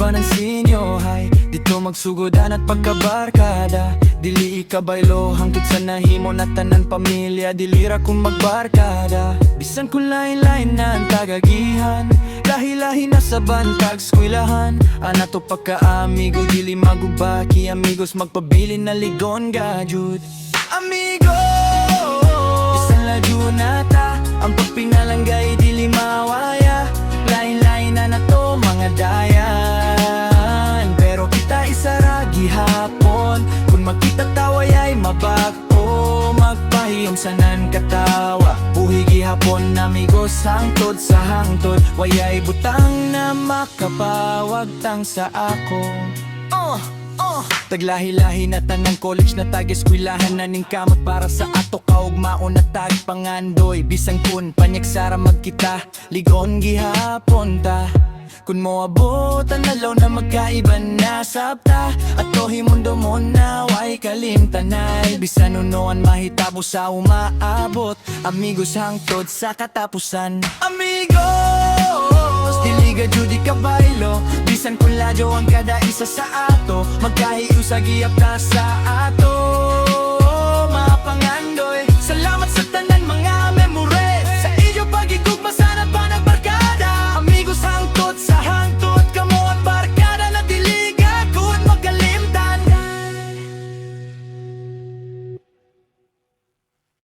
ba ng sinyo hay dito magsugodan at pagkabarkada. Dili ikabaylo hangtod sa nahimo na tanan pamilya. Dilira kung magbarkada. Bisan kung lain-lain na ang tagagihan, lahi-lahi na sa bantag skwilahan. Ana to pagka-amigo dili magubaki. Amigos magpabili na ligon gajud. Amigo isang ladyo na ta. Ang pagpinalanggay dili mawaya. Lain-lain na to mga dayan. Pero kita isa ra gihapon. Kung magkita taway ay mabako. Magpahiyom sanan katawa. Buhi gihapon amigos hangtod sa hangtod. Wayay butang na makapawag tang sa ako. Taglahi-lahi na tanang college na tag-eskwilahan na ning kamot para sa ato kaugmaon na tag pangandoy. Bisang kun panyagsara magkita ligon gihapon ta. Kun mo abutan nalaw na magkaiba na sabta. Ato himundo mo na way kalimtanay. Bisan unoan mahitabo sa umaabot. Amigos hangtod sa katapusan. Amigos diliga judi kabaylo. Bisan kung ladyo ang kada isa sa ato. Magkahiyo sa giyap ta sa ato.